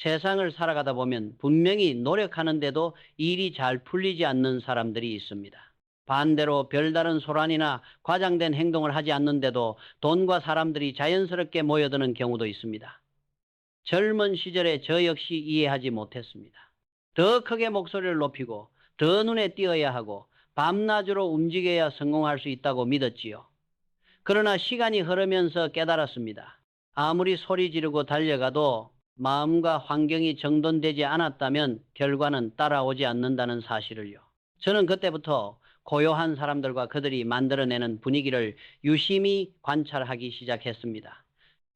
세상을 살아가다 보면 분명히 노력하는데도 일이 잘 풀리지 않는 사람들이 있습니다. 반대로 별다른 소란이나 과장된 행동을 하지 않는데도 돈과 사람들이 자연스럽게 모여드는 경우도 있습니다. 젊은 시절에 저 역시 이해하지 못했습니다. 더 크게 목소리를 높이고 더 눈에 띄어야 하고 밤낮으로 움직여야 성공할 수 있다고 믿었지요. 그러나 시간이 흐르면서 깨달았습니다. 아무리 소리 지르고 달려가도 마음과 환경이 정돈되지 않았다면 결과는 따라오지 않는다는 사실을요. 저는 그때부터 고요한 사람들과 그들이 만들어내는 분위기를 유심히 관찰하기 시작했습니다.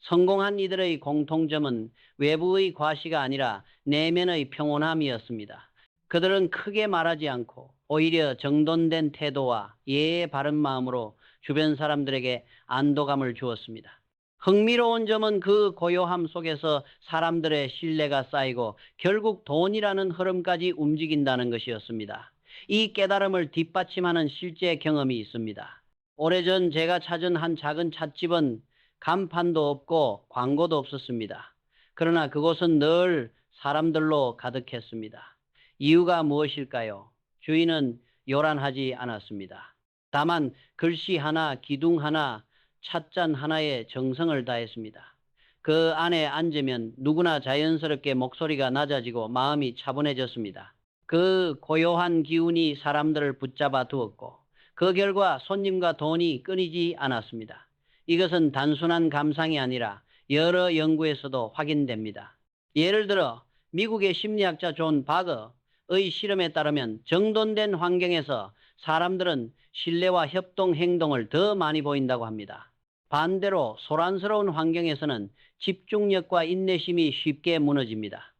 성공한 이들의 공통점은 외부의 과시가 아니라 내면의 평온함이었습니다. 그들은 크게 말하지 않고 오히려 정돈된 태도와 예의 바른 마음으로 주변 사람들에게 안도감을 주었습니다. 흥미로운 점은 그 고요함 속에서 사람들의 신뢰가 쌓이고 결국 돈이라는 흐름까지 움직인다는 것이었습니다. 이 깨달음을 뒷받침하는 실제 경험이 있습니다. 오래전 제가 찾은 한 작은 찻집은 간판도 없고 광고도 없었습니다. 그러나 그곳은 늘 사람들로 가득했습니다. 이유가 무엇일까요? 주인은 요란하지 않았습니다. 다만 글씨 하나, 기둥 하나, 찻잔 하나에 정성을 다했습니다. 그 안에 앉으면 누구나 자연스럽게 목소리가 낮아지고 마음이 차분해졌습니다. 그 고요한 기운이 사람들을 붙잡아 두었고 그 결과 손님과 돈이 끊이지 않았습니다. 이것은 단순한 감상이 아니라 여러 연구에서도 확인됩니다. 예를 들어 미국의 심리학자 존 바거의 실험에 따르면 정돈된 환경에서 사람들은 신뢰와 협동 행동을 더 많이 보인다고 합니다. 반대로 소란스러운 환경에서는 집중력과 인내심이 쉽게 무너집니다.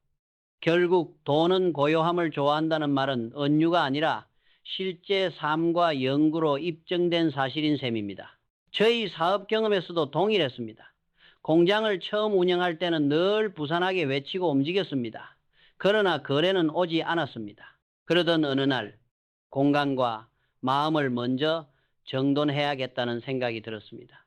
결국 돈은 고요함을 좋아한다는 말은 은유가 아니라 실제 삶과 연구로 입증된 사실인 셈입니다. 저희 사업 경험에서도 동일했습니다. 공장을 처음 운영할 때는 늘 부산하게 외치고 움직였습니다. 그러나 거래는 오지 않았습니다. 그러던 어느 날 공간과 마음을 먼저 정돈해야겠다는 생각이 들었습니다.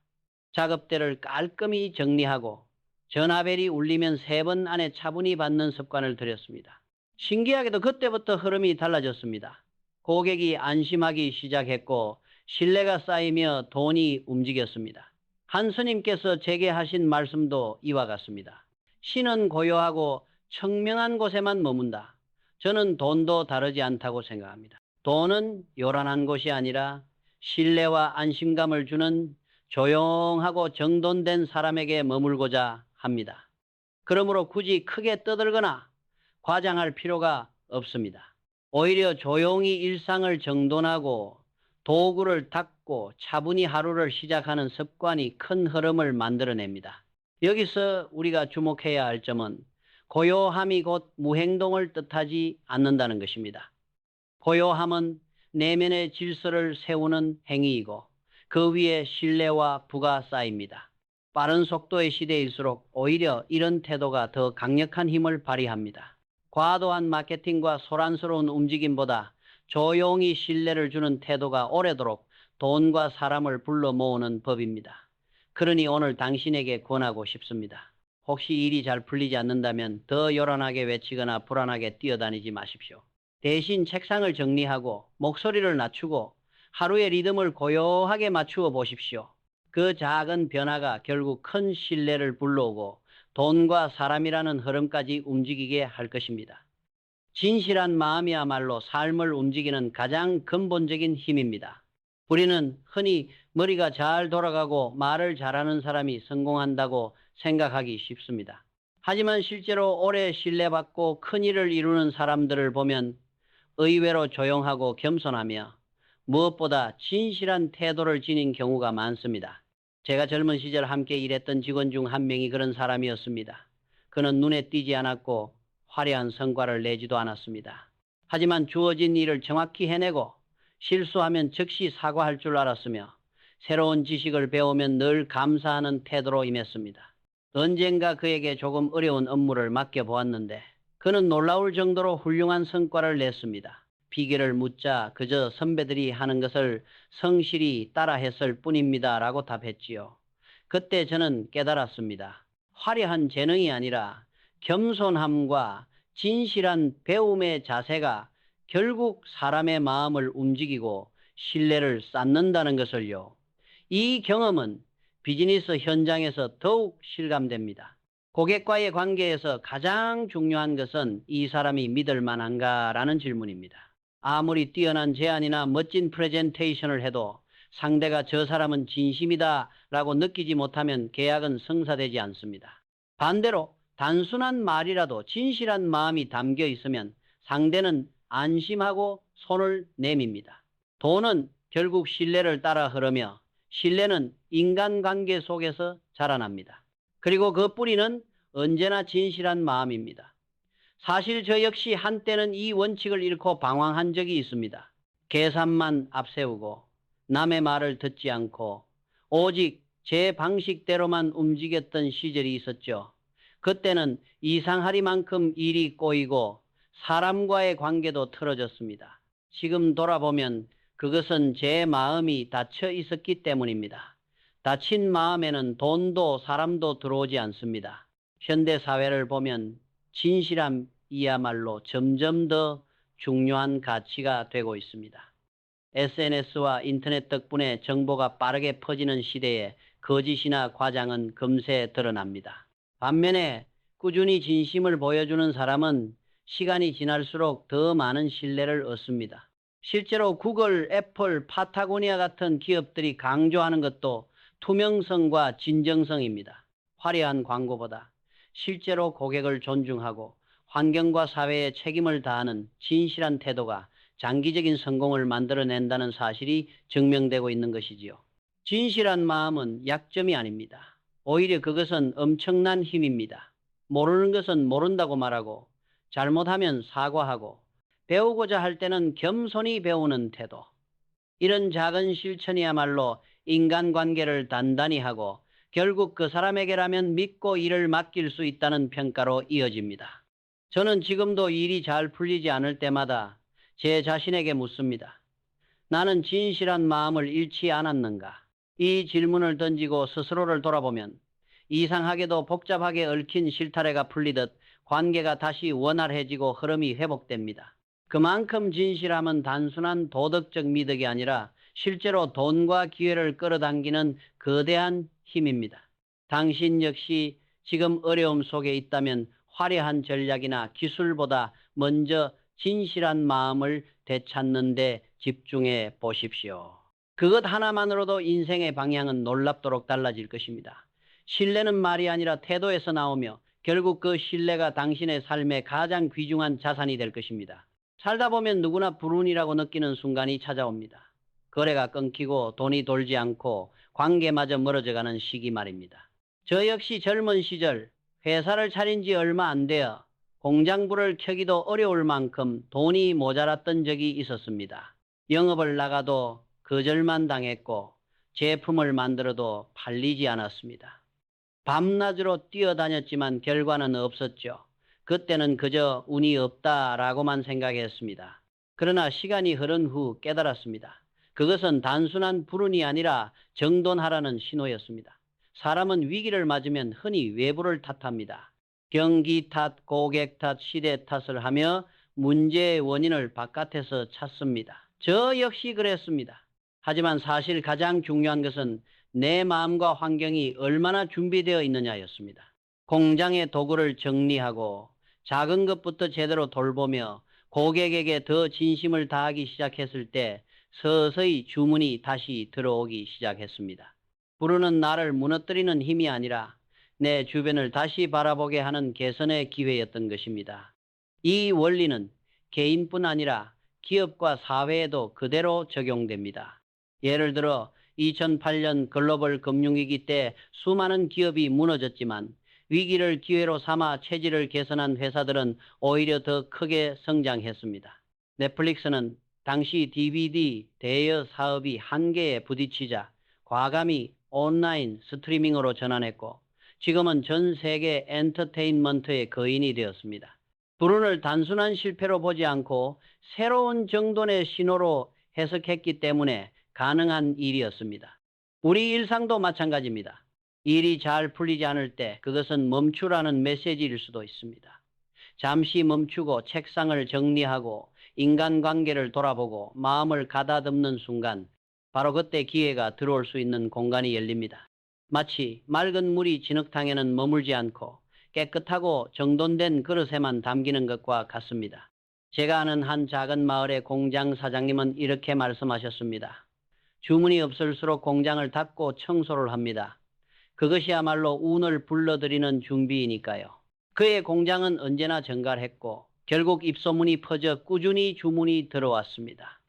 작업대를 깔끔히 정리하고 전화벨이 울리면 3번 안에 차분히 받는 습관을 들였습니다. 신기하게도 그때부터 흐름이 달라졌습니다. 고객이 안심하기 시작했고 신뢰가 쌓이며 돈이 움직였습니다. 한 스님께서 제게 하신 말씀도 이와 같습니다. 신은 고요하고 청명한 곳에만 머문다. 저는 돈도 다르지 않다고 생각합니다. 돈은 요란한 곳이 아니라 신뢰와 안심감을 주는 조용하고 정돈된 사람에게 머물고자 합니다. 그러므로 굳이 크게 떠들거나 과장할 필요가 없습니다. 오히려 조용히 일상을 정돈하고 도구를 닦고 차분히 하루를 시작하는 습관이 큰 흐름을 만들어냅니다. 여기서 우리가 주목해야 할 점은 고요함이 곧 무행동을 뜻하지 않는다는 것입니다. 고요함은 내면의 질서를 세우는 행위이고 그 위에 신뢰와 부가 쌓입니다. 빠른 속도의 시대일수록 오히려 이런 태도가 더 강력한 힘을 발휘합니다. 과도한 마케팅과 소란스러운 움직임보다 조용히 신뢰를 주는 태도가 오래도록 돈과 사람을 불러 모으는 법입니다. 그러니 오늘 당신에게 권하고 싶습니다. 혹시 일이 잘 풀리지 않는다면 더 요란하게 외치거나 불안하게 뛰어다니지 마십시오. 대신 책상을 정리하고 목소리를 낮추고 하루의 리듬을 고요하게 맞추어 보십시오. 그 작은 변화가 결국 큰 신뢰를 불러오고 돈과 사람이라는 흐름까지 움직이게 할 것입니다. 진실한 마음이야말로 삶을 움직이는 가장 근본적인 힘입니다. 우리는 흔히 머리가 잘 돌아가고 말을 잘하는 사람이 성공한다고 생각하기 쉽습니다. 하지만 실제로 오래 신뢰받고 큰 일을 이루는 사람들을 보면 의외로 조용하고 겸손하며 무엇보다 진실한 태도를 지닌 경우가 많습니다. 제가 젊은 시절 함께 일했던 직원 중 한 명이 그런 사람이었습니다. 그는 눈에 띄지 않았고 화려한 성과를 내지도 않았습니다. 하지만 주어진 일을 정확히 해내고 실수하면 즉시 사과할 줄 알았으며 새로운 지식을 배우면 늘 감사하는 태도로 임했습니다. 언젠가 그에게 조금 어려운 업무를 맡겨보았는데 그는 놀라울 정도로 훌륭한 성과를 냈습니다. 비결을 묻자 그저 선배들이 하는 것을 성실히 따라했을 뿐입니다 라고 답했지요. 그때 저는 깨달았습니다. 화려한 재능이 아니라 겸손함과 진실한 배움의 자세가 결국 사람의 마음을 움직이고 신뢰를 쌓는다는 것을요. 이 경험은 비즈니스 현장에서 더욱 실감됩니다. 고객과의 관계에서 가장 중요한 것은 이 사람이 믿을 만한가라는 질문입니다. 아무리 뛰어난 제안이나 멋진 프레젠테이션을 해도 상대가 저 사람은 진심이다라고 느끼지 못하면 계약은 성사되지 않습니다. 반대로 단순한 말이라도 진실한 마음이 담겨 있으면 상대는 안심하고 손을 내밉니다. 돈은 결국 신뢰를 따라 흐르며 신뢰는 인간관계 속에서 자라납니다. 그리고 그 뿌리는 언제나 진실한 마음입니다. 사실 저 역시 한때는 이 원칙을 잃고 방황한 적이 있습니다. 계산만 앞세우고 남의 말을 듣지 않고 오직 제 방식대로만 움직였던 시절이 있었죠. 그때는 이상하리만큼 일이 꼬이고 사람과의 관계도 틀어졌습니다. 지금 돌아보면 그것은 제 마음이 닫혀 있었기 때문입니다. 닫힌 마음에는 돈도 사람도 들어오지 않습니다. 현대 사회를 보면 진실함이야말로 점점 더 중요한 가치가 되고 있습니다. SNS와 인터넷 덕분에 정보가 빠르게 퍼지는 시대에 거짓이나 과장은 금세 드러납니다. 반면에 꾸준히 진심을 보여주는 사람은 시간이 지날수록 더 많은 신뢰를 얻습니다. 실제로 구글, 애플, 파타고니아 같은 기업들이 강조하는 것도 투명성과 진정성입니다. 화려한 광고보다 실제로 고객을 존중하고 환경과 사회에 책임을 다하는 진실한 태도가 장기적인 성공을 만들어낸다는 사실이 증명되고 있는 것이지요. 진실한 마음은 약점이 아닙니다. 오히려 그것은 엄청난 힘입니다. 모르는 것은 모른다고 말하고 잘못하면 사과하고 배우고자 할 때는 겸손히 배우는 태도. 이런 작은 실천이야말로 인간관계를 단단히 하고 결국 그 사람에게라면 믿고 일을 맡길 수 있다는 평가로 이어집니다. 저는 지금도 일이 잘 풀리지 않을 때마다 제 자신에게 묻습니다. 나는 진실한 마음을 잃지 않았는가? 이 질문을 던지고 스스로를 돌아보면 이상하게도 복잡하게 얽힌 실타래가 풀리듯 관계가 다시 원활해지고 흐름이 회복됩니다. 그만큼 진실함은 단순한 도덕적 미덕이 아니라 실제로 돈과 기회를 끌어당기는 거대한 힘입니다. 당신 역시 지금 어려움 속에 있다면 화려한 전략이나 기술보다 먼저 진실한 마음을 되찾는 데 집중해 보십시오. 그것 하나만으로도 인생의 방향은 놀랍도록 달라질 것입니다. 신뢰는 말이 아니라 태도에서 나오며 결국 그 신뢰가 당신의 삶의 가장 귀중한 자산이 될 것입니다. 살다 보면 누구나 불운이라고 느끼는 순간이 찾아옵니다. 거래가 끊기고 돈이 돌지 않고 관계마저 멀어져가는 시기 말입니다. 저 역시 젊은 시절 회사를 차린 지 얼마 안 되어 공장불을 켜기도 어려울 만큼 돈이 모자랐던 적이 있었습니다. 영업을 나가도 거절만 당했고 제품을 만들어도 팔리지 않았습니다. 밤낮으로 뛰어다녔지만 결과는 없었죠. 그때는 그저 운이 없다라고만 생각했습니다. 그러나 시간이 흐른 후 깨달았습니다. 그것은 단순한 불운이 아니라 정돈하라는 신호였습니다. 사람은 위기를 맞으면 흔히 외부를 탓합니다. 경기 탓, 고객 탓, 시대 탓을 하며 문제의 원인을 바깥에서 찾습니다. 저 역시 그랬습니다. 하지만 사실 가장 중요한 것은 내 마음과 환경이 얼마나 준비되어 있느냐였습니다. 공장의 도구를 정리하고 작은 것부터 제대로 돌보며 고객에게 더 진심을 다하기 시작했을 때 서서히 주문이 다시 들어오기 시작했습니다. 부르는 나를 무너뜨리는 힘이 아니라 내 주변을 다시 바라보게 하는 개선의 기회였던 것입니다. 이 원리는 개인뿐 아니라 기업과 사회에도 그대로 적용됩니다. 예를 들어 2008년 글로벌 금융위기 때 수많은 기업이 무너졌지만 위기를 기회로 삼아 체질을 개선한 회사들은 오히려 더 크게 성장했습니다. 넷플릭스는 당시 DVD 대여 사업이 한계에 부딪히자 과감히 온라인 스트리밍으로 전환했고 지금은 전 세계 엔터테인먼트의 거인이 되었습니다. 불운을 단순한 실패로 보지 않고 새로운 정돈의 신호로 해석했기 때문에 가능한 일이었습니다. 우리 일상도 마찬가지입니다. 일이 잘 풀리지 않을 때 그것은 멈추라는 메시지일 수도 있습니다. 잠시 멈추고 책상을 정리하고 인간관계를 돌아보고 마음을 가다듬는 순간 바로 그때 기회가 들어올 수 있는 공간이 열립니다. 마치 맑은 물이 진흙탕에는 머물지 않고 깨끗하고 정돈된 그릇에만 담기는 것과 같습니다. 제가 아는 한 작은 마을의 공장 사장님은 이렇게 말씀하셨습니다. 주문이 없을수록 공장을 닫고 청소를 합니다. 그것이야말로 운을 불러들이는 준비이니까요. 그의 공장은 언제나 정갈했고 결국 입소문이 퍼져 꾸준히 주문이 들어왔습니다.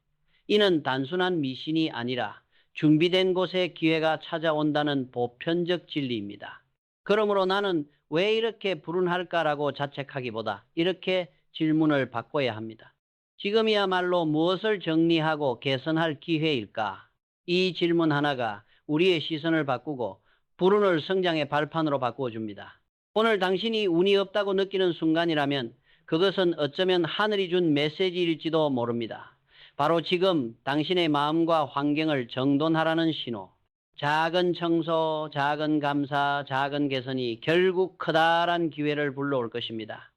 이는 단순한 미신이 아니라 준비된 곳에 기회가 찾아온다는 보편적 진리입니다. 그러므로 나는 왜 이렇게 불운할까라고 자책하기보다 이렇게 질문을 바꿔야 합니다. 지금이야말로 무엇을 정리하고 개선할 기회일까? 이 질문 하나가 우리의 시선을 바꾸고 불운을 성장의 발판으로 바꾸어 줍니다. 오늘 당신이 운이 없다고 느끼는 순간이라면 그것은 어쩌면 하늘이 준 메시지일지도 모릅니다. 바로 지금 당신의 마음과 환경을 정돈하라는 신호. 작은 청소, 작은 감사, 작은 개선이 결국 커다란 기회를 불러올 것입니다.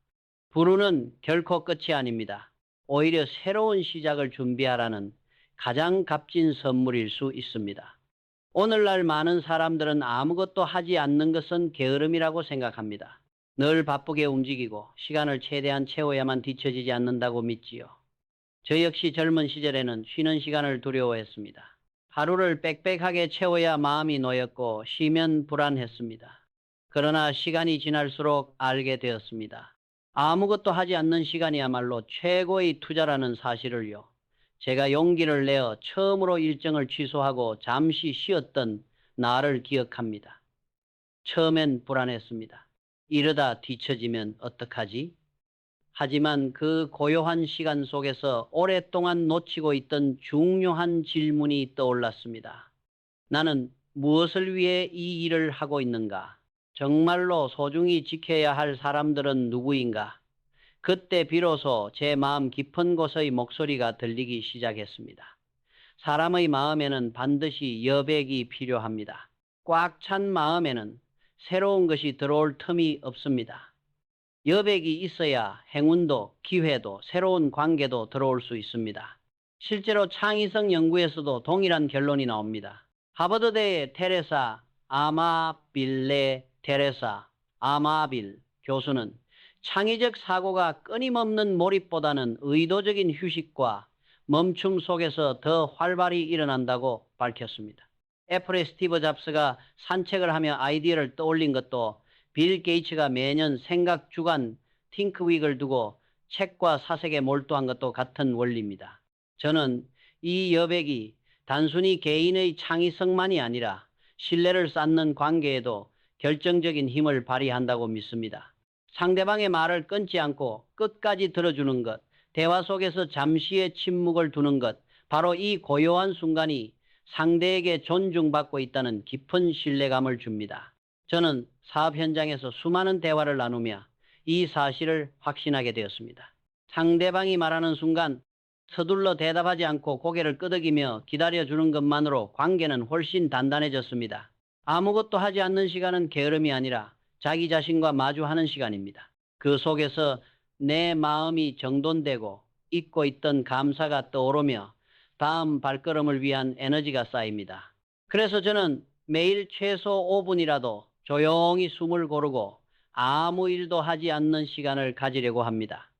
불운은 결코 끝이 아닙니다. 오히려 새로운 시작을 준비하라는 가장 값진 선물일 수 있습니다. 오늘날 많은 사람들은 아무것도 하지 않는 것은 게으름이라고 생각합니다. 늘 바쁘게 움직이고 시간을 최대한 채워야만 뒤처지지 않는다고 믿지요. 저 역시 젊은 시절에는 쉬는 시간을 두려워했습니다. 하루를 빽빽하게 채워야 마음이 놓였고 쉬면 불안했습니다. 그러나 시간이 지날수록 알게 되었습니다. 아무것도 하지 않는 시간이야말로 최고의 투자라는 사실을요. 제가 용기를 내어 처음으로 일정을 취소하고 잠시 쉬었던 나를 기억합니다. 처음엔 불안했습니다. 이러다 뒤처지면 어떡하지? 하지만 그 고요한 시간 속에서 오랫동안 놓치고 있던 중요한 질문이 떠올랐습니다. 나는 무엇을 위해 이 일을 하고 있는가? 정말로 소중히 지켜야 할 사람들은 누구인가? 그때 비로소 제 마음 깊은 곳의 목소리가 들리기 시작했습니다. 사람의 마음에는 반드시 여백이 필요합니다. 꽉 찬 마음에는 새로운 것이 들어올 틈이 없습니다. 여백이 있어야 행운도 기회도 새로운 관계도 들어올 수 있습니다. 실제로 창의성 연구에서도 동일한 결론이 나옵니다. 하버드대의 테레사 아마빌레 테레사 아마빌 교수는 창의적 사고가 끊임없는 몰입보다는 의도적인 휴식과 멈춤 속에서 더 활발히 일어난다고 밝혔습니다. 애플의 스티브 잡스가 산책을 하며 아이디어를 떠올린 것도 빌 게이츠가 매년 생각 주간 팅크윅을 두고 책과 사색에 몰두한 것도 같은 원리입니다. 저는 이 여백이 단순히 개인의 창의성만이 아니라 신뢰를 쌓는 관계에도 결정적인 힘을 발휘한다고 믿습니다. 상대방의 말을 끊지 않고 끝까지 들어주는 것, 대화 속에서 잠시의 침묵을 두는 것, 바로 이 고요한 순간이 상대에게 존중받고 있다는 깊은 신뢰감을 줍니다. 저는 사업 현장에서 수많은 대화를 나누며 이 사실을 확신하게 되었습니다. 상대방이 말하는 순간 서둘러 대답하지 않고 고개를 끄덕이며 기다려주는 것만으로 관계는 훨씬 단단해졌습니다. 아무것도 하지 않는 시간은 게으름이 아니라 자기 자신과 마주하는 시간입니다. 그 속에서 내 마음이 정돈되고 잊고 있던 감사가 떠오르며 다음 발걸음을 위한 에너지가 쌓입니다. 그래서 저는 매일 최소 5분이라도 조용히 숨을 고르고 아무 일도 하지 않는 시간을 가지려고 합니다.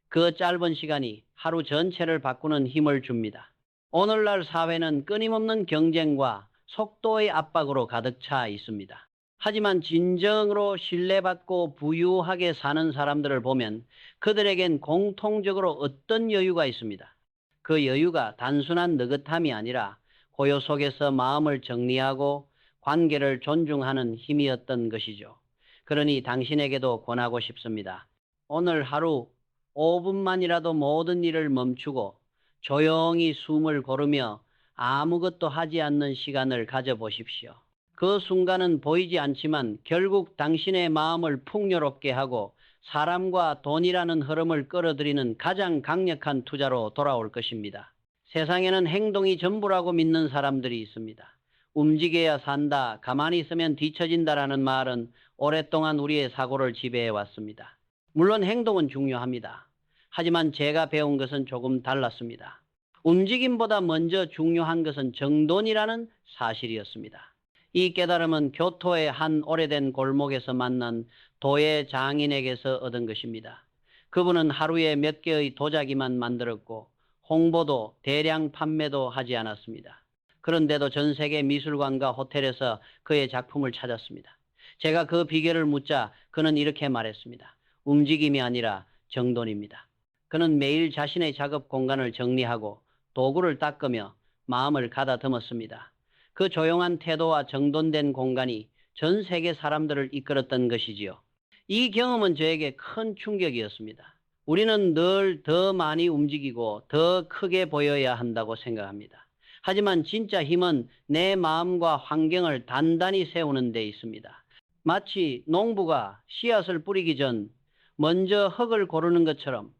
그 짧은 시간이 하루 전체를 바꾸는 힘을 줍니다. 오늘날 사회는 끊임없는 경쟁과 속도의 압박으로 가득 차 있습니다. 하지만 진정으로 신뢰받고 부유하게 사는 사람들을 보면 그들에겐 공통적으로 어떤 여유가 있습니다. 그 여유가 단순한 느긋함이 아니라 고요 속에서 마음을 정리하고 관계를 존중하는 힘이었던 것이죠. 그러니 당신에게도 권하고 싶습니다. 오늘 하루 5분만이라도 모든 일을 멈추고 조용히 숨을 고르며 아무것도 하지 않는 시간을 가져보십시오. 그 순간은 보이지 않지만 결국 당신의 마음을 풍요롭게 하고 사람과 돈이라는 흐름을 끌어들이는 가장 강력한 투자로 돌아올 것입니다. 세상에는 행동이 전부라고 믿는 사람들이 있습니다. 움직여야 산다, 가만히 있으면 뒤처진다라는 말은 오랫동안 우리의 사고를 지배해 왔습니다. 물론 행동은 중요합니다. 하지만 제가 배운 것은 조금 달랐습니다. 움직임보다 먼저 중요한 것은 정돈이라는 사실이었습니다. 이 깨달음은 교토의 한 오래된 골목에서 만난 도예 장인에게서 얻은 것입니다. 그분은 하루에 몇 개의 도자기만 만들었고 홍보도 대량 판매도 하지 않았습니다. 그런데도 전 세계 미술관과 호텔에서 그의 작품을 찾았습니다. 제가 그 비결을 묻자 그는 이렇게 말했습니다. 움직임이 아니라 정돈입니다. 그는 매일 자신의 작업 공간을 정리하고 도구를 닦으며 마음을 가다듬었습니다. 그 조용한 태도와 정돈된 공간이 전 세계 사람들을 이끌었던 것이지요. 이 경험은 저에게 큰 충격이었습니다. 우리는 늘 더 많이 움직이고 더 크게 보여야 한다고 생각합니다. 하지만 진짜 힘은 내 마음과 환경을 단단히 세우는 데 있습니다. 마치 농부가 씨앗을 뿌리기 전 먼저 흙을 고르는 것처럼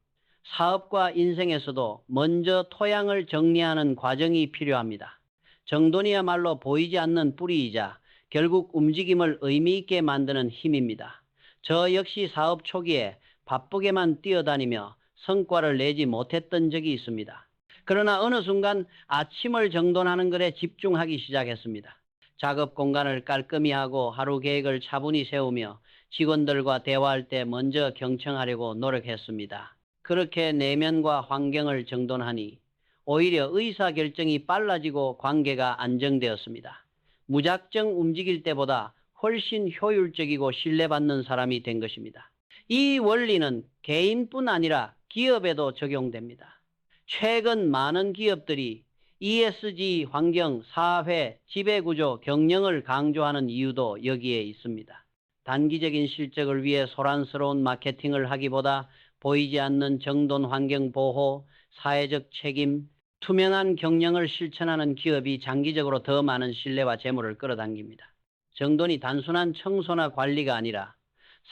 사업과 인생에서도 먼저 토양을 정리하는 과정이 필요합니다. 정돈이야말로 보이지 않는 뿌리이자 결국 움직임을 의미 있게 만드는 힘입니다. 저 역시 사업 초기에 바쁘게만 뛰어다니며 성과를 내지 못했던 적이 있습니다. 그러나 어느 순간 아침을 정돈하는 것에 집중하기 시작했습니다. 작업 공간을 깔끔히 하고 하루 계획을 차분히 세우며 직원들과 대화할 때 먼저 경청하려고 노력했습니다. 그렇게 내면과 환경을 정돈하니 오히려 의사결정이 빨라지고 관계가 안정되었습니다. 무작정 움직일 때보다 훨씬 효율적이고 신뢰받는 사람이 된 것입니다. 이 원리는 개인뿐 아니라 기업에도 적용됩니다. 최근 많은 기업들이 ESG 환경, 사회, 지배구조, 경영을 강조하는 이유도 여기에 있습니다. 단기적인 실적을 위해 소란스러운 마케팅을 하기보다 보이지 않는 정돈 환경 보호, 사회적 책임, 투명한 경영을 실천하는 기업이 장기적으로 더 많은 신뢰와 재물을 끌어당깁니다. 정돈이 단순한 청소나 관리가 아니라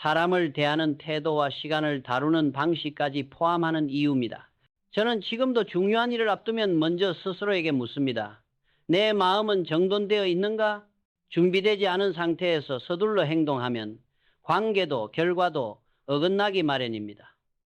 사람을 대하는 태도와 시간을 다루는 방식까지 포함하는 이유입니다. 저는 지금도 중요한 일을 앞두면 먼저 스스로에게 묻습니다. 내 마음은 정돈되어 있는가? 준비되지 않은 상태에서 서둘러 행동하면 관계도 결과도 어긋나기 마련입니다.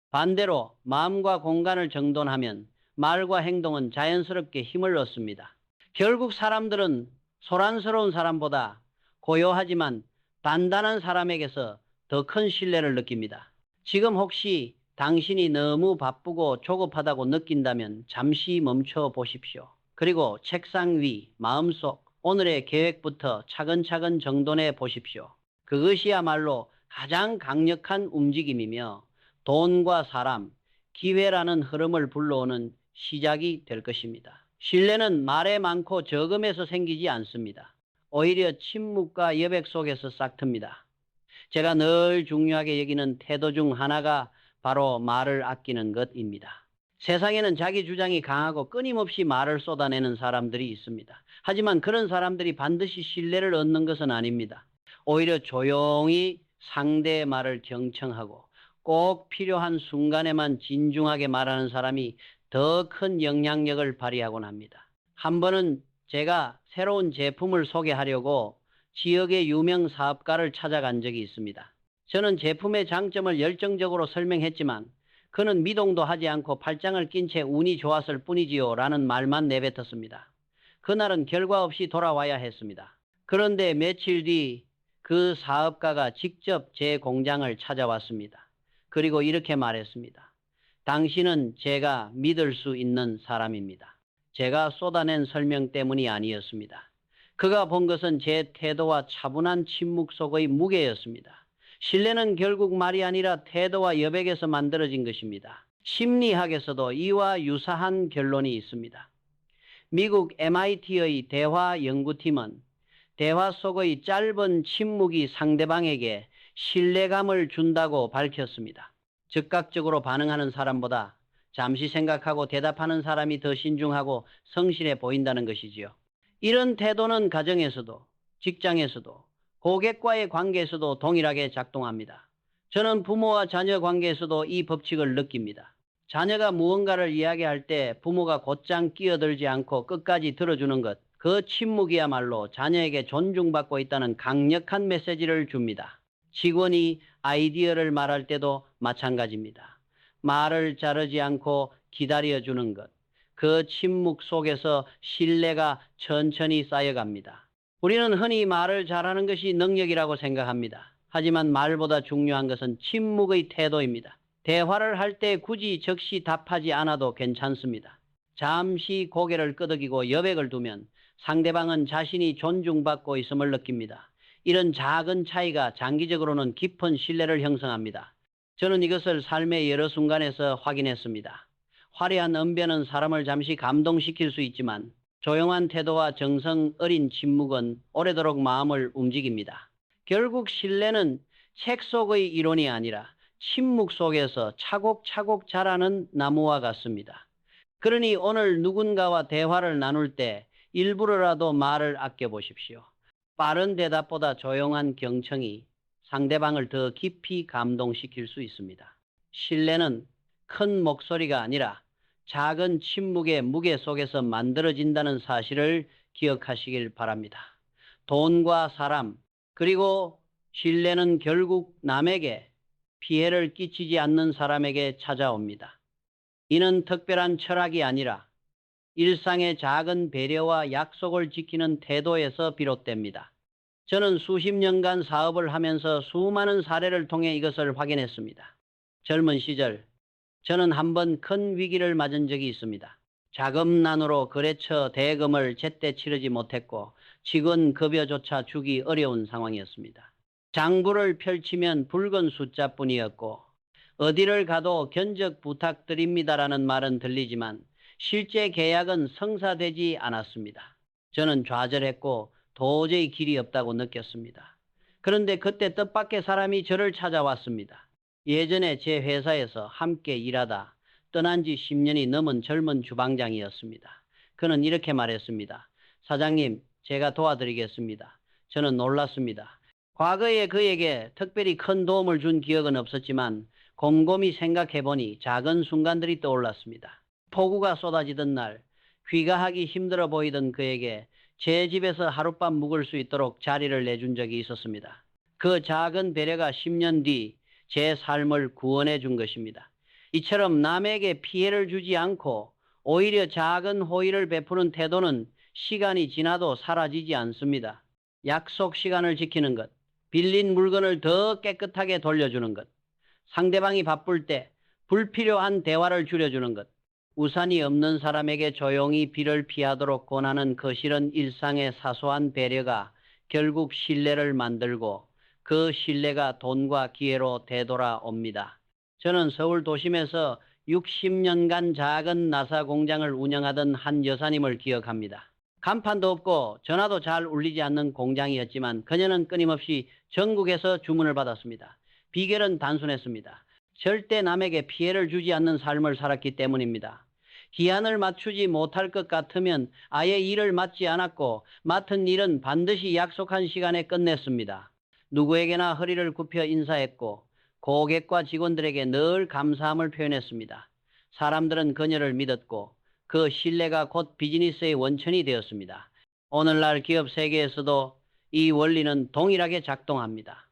반대로 마음과 공간을 정돈하면 말과 행동은 자연스럽게 힘을 얻습니다. 결국 사람들은 소란스러운 사람보다 고요하지만 단단한 사람에게서 더 큰 신뢰를 느낍니다. 지금 혹시 당신이 너무 바쁘고 조급하다고 느낀다면 잠시 멈춰 보십시오. 그리고 책상 위, 마음속, 오늘의 계획부터 차근차근 정돈해 보십시오. 그것이야말로 가장 강력한 움직임이며 돈과 사람, 기회라는 흐름을 불러오는 시작이 될 것입니다. 신뢰는 말에 많고 적음에서 생기지 않습니다. 오히려 침묵과 여백 속에서 싹틉니다. 제가 늘 중요하게 여기는 태도 중 하나가 바로 말을 아끼는 것입니다. 세상에는 자기 주장이 강하고 끊임없이 말을 쏟아내는 사람들이 있습니다. 하지만 그런 사람들이 반드시 신뢰를 얻는 것은 아닙니다. 오히려 조용히 상대의 말을 경청하고 꼭 필요한 순간에만 진중하게 말하는 사람이 더 큰 영향력을 발휘하곤 합니다. 한 번은 제가 새로운 제품을 소개하려고 지역의 유명 사업가를 찾아간 적이 있습니다. 저는 제품의 장점을 열정적으로 설명했지만 그는 미동도 하지 않고 팔짱을 낀 채 운이 좋았을 뿐이지요 라는 말만 내뱉었습니다. 그날은 결과 없이 돌아와야 했습니다. 그런데 며칠 뒤 그 사업가가 직접 제 공장을 찾아왔습니다. 그리고 이렇게 말했습니다. 당신은 제가 믿을 수 있는 사람입니다. 제가 쏟아낸 설명 때문이 아니었습니다. 그가 본 것은 제 태도와 차분한 침묵 속의 무게였습니다. 신뢰는 결국 말이 아니라 태도와 여백에서 만들어진 것입니다. 심리학에서도 이와 유사한 결론이 있습니다. 미국 MIT의 대화 연구팀은 대화 속의 짧은 침묵이 상대방에게 신뢰감을 준다고 밝혔습니다. 즉각적으로 반응하는 사람보다 잠시 생각하고 대답하는 사람이 더 신중하고 성실해 보인다는 것이지요. 이런 태도는 가정에서도 직장에서도 고객과의 관계에서도 동일하게 작동합니다. 저는 부모와 자녀 관계에서도 이 법칙을 느낍니다. 자녀가 무언가를 이야기할 때 부모가 곧장 끼어들지 않고 끝까지 들어주는 것, 그 침묵이야말로 자녀에게 존중받고 있다는 강력한 메시지를 줍니다. 직원이 아이디어를 말할 때도 마찬가지입니다. 말을 자르지 않고 기다려주는 것. 그 침묵 속에서 신뢰가 천천히 쌓여갑니다. 우리는 흔히 말을 잘하는 것이 능력이라고 생각합니다. 하지만 말보다 중요한 것은 침묵의 태도입니다. 대화를 할 때 굳이 즉시 답하지 않아도 괜찮습니다. 잠시 고개를 끄덕이고 여백을 두면 상대방은 자신이 존중받고 있음을 느낍니다. 이런 작은 차이가 장기적으로는 깊은 신뢰를 형성합니다. 저는 이것을 삶의 여러 순간에서 확인했습니다. 화려한 언변은 사람을 잠시 감동시킬 수 있지만 조용한 태도와 정성 어린 침묵은 오래도록 마음을 움직입니다. 결국 신뢰는 책 속의 이론이 아니라 침묵 속에서 차곡차곡 자라는 나무와 같습니다. 그러니 오늘 누군가와 대화를 나눌 때 일부러라도 말을 아껴보십시오. 빠른 대답보다 조용한 경청이 상대방을 더 깊이 감동시킬 수 있습니다. 신뢰는 큰 목소리가 아니라 작은 침묵의 무게 속에서 만들어진다는 사실을 기억하시길 바랍니다. 돈과 사람, 그리고 신뢰는 결국 남에게 피해를 끼치지 않는 사람에게 찾아옵니다. 이는 특별한 철학이 아니라 일상의 작은 배려와 약속을 지키는 태도에서 비롯됩니다. 저는 수십 년간 사업을 하면서 수많은 사례를 통해 이것을 확인했습니다. 젊은 시절 저는 한 번 큰 위기를 맞은 적이 있습니다. 자금난으로 거래처 대금을 제때 치르지 못했고 직원 급여조차 주기 어려운 상황이었습니다. 장부를 펼치면 붉은 숫자뿐이었고 어디를 가도 견적 부탁드립니다라는 말은 들리지만 실제 계약은 성사되지 않았습니다. 저는 좌절했고 도저히 길이 없다고 느꼈습니다. 그런데 그때 뜻밖의 사람이 저를 찾아왔습니다. 예전에 제 회사에서 함께 일하다 떠난 지 10년이 넘은 젊은 주방장이었습니다. 그는 이렇게 말했습니다. 사장님, 제가 도와드리겠습니다. 저는 놀랐습니다. 과거에 그에게 특별히 큰 도움을 준 기억은 없었지만 곰곰이 생각해보니 작은 순간들이 떠올랐습니다. 폭우가 쏟아지던 날, 귀가하기 힘들어 보이던 그에게 제 집에서 하룻밤 묵을 수 있도록 자리를 내준 적이 있었습니다. 그 작은 배려가 10년 뒤 제 삶을 구원해 준 것입니다. 이처럼 남에게 피해를 주지 않고 오히려 작은 호의를 베푸는 태도는 시간이 지나도 사라지지 않습니다. 약속 시간을 지키는 것, 빌린 물건을 더 깨끗하게 돌려주는 것, 상대방이 바쁠 때 불필요한 대화를 줄여주는 것, 우산이 없는 사람에게 조용히 비를 피하도록 권하는 거실은 일상의 사소한 배려가 결국 신뢰를 만들고 그 신뢰가 돈과 기회로 되돌아옵니다. 저는 서울 도심에서 60년간 작은 나사 공장을 운영하던 한 여사님을 기억합니다. 간판도 없고 전화도 잘 울리지 않는 공장이었지만 그녀는 끊임없이 전국에서 주문을 받았습니다. 비결은 단순했습니다. 절대 남에게 피해를 주지 않는 삶을 살았기 때문입니다. 기한을 맞추지 못할 것 같으면 아예 일을 맡지 않았고 맡은 일은 반드시 약속한 시간에 끝냈습니다. 누구에게나 허리를 굽혀 인사했고 고객과 직원들에게 늘 감사함을 표현했습니다. 사람들은 그녀를 믿었고 그 신뢰가 곧 비즈니스의 원천이 되었습니다. 오늘날 기업 세계에서도 이 원리는 동일하게 작동합니다.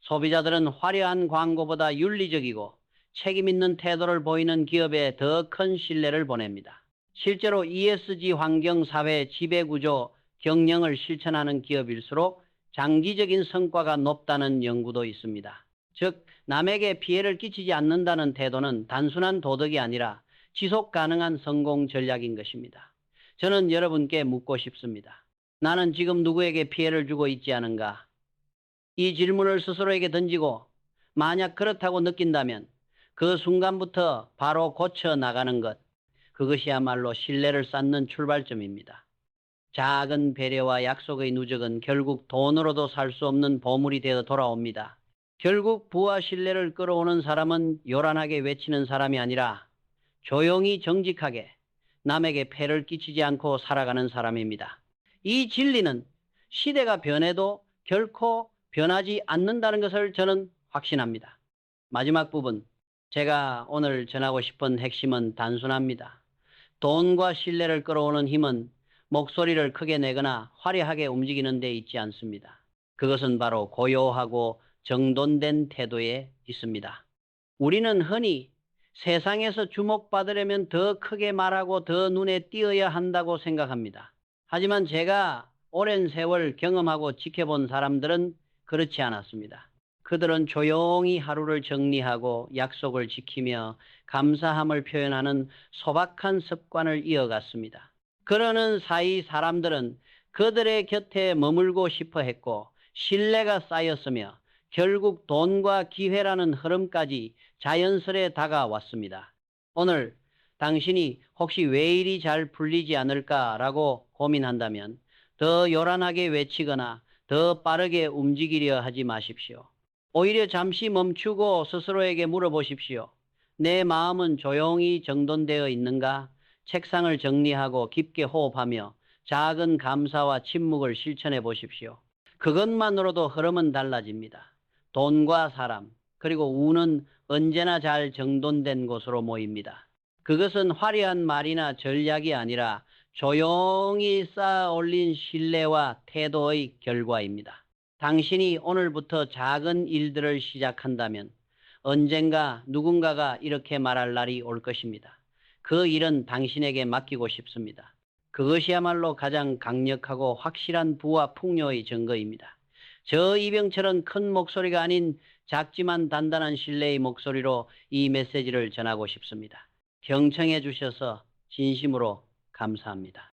소비자들은 화려한 광고보다 윤리적이고 책임 있는 태도를 보이는 기업에 더 큰 신뢰를 보냅니다. 실제로 ESG 환경 사회 지배구조 경영을 실천하는 기업일수록 장기적인 성과가 높다는 연구도 있습니다. 즉, 남에게 피해를 끼치지 않는다는 태도는 단순한 도덕이 아니라 지속 가능한 성공 전략인 것입니다. 저는 여러분께 묻고 싶습니다. 나는 지금 누구에게 피해를 주고 있지 않은가? 이 질문을 스스로에게 던지고 만약 그렇다고 느낀다면 그 순간부터 바로 고쳐 나가는 것, 그것이야말로 신뢰를 쌓는 출발점입니다. 작은 배려와 약속의 누적은 결국 돈으로도 살 수 없는 보물이 되어 돌아옵니다. 결국 부와 신뢰를 끌어오는 사람은 요란하게 외치는 사람이 아니라 조용히 정직하게 남에게 폐를 끼치지 않고 살아가는 사람입니다. 이 진리는 시대가 변해도 결코 변하지 않는다는 것을 저는 확신합니다. 마지막 부분, 제가 오늘 전하고 싶은 핵심은 단순합니다. 돈과 신뢰를 끌어오는 힘은 목소리를 크게 내거나 화려하게 움직이는 데 있지 않습니다. 그것은 바로 고요하고 정돈된 태도에 있습니다. 우리는 흔히 세상에서 주목받으려면 더 크게 말하고 더 눈에 띄어야 한다고 생각합니다. 하지만 제가 오랜 세월 경험하고 지켜본 사람들은 그렇지 않았습니다. 그들은 조용히 하루를 정리하고 약속을 지키며 감사함을 표현하는 소박한 습관을 이어갔습니다. 그러는 사이 사람들은 그들의 곁에 머물고 싶어 했고 신뢰가 쌓였으며 결국 돈과 기회라는 흐름까지 자연스레 다가왔습니다. 오늘 당신이 혹시 왜 일이 잘 풀리지 않을까라고 고민한다면 더 요란하게 외치거나 더 빠르게 움직이려 하지 마십시오. 오히려 잠시 멈추고 스스로에게 물어보십시오. 내 마음은 조용히 정돈되어 있는가? 책상을 정리하고 깊게 호흡하며 작은 감사와 침묵을 실천해 보십시오. 그것만으로도 흐름은 달라집니다. 돈과 사람, 그리고 운은 언제나 잘 정돈된 곳으로 모입니다. 그것은 화려한 말이나 전략이 아니라 조용히 쌓아 올린 신뢰와 태도의 결과입니다. 당신이 오늘부터 작은 일들을 시작한다면 언젠가 누군가가 이렇게 말할 날이 올 것입니다. 그 일은 당신에게 맡기고 싶습니다. 그것이야말로 가장 강력하고 확실한 부와 풍요의 증거입니다. 저 이병철은 큰 목소리가 아닌 작지만 단단한 신뢰의 목소리로 이 메시지를 전하고 싶습니다. 경청해 주셔서 진심으로 감사합니다.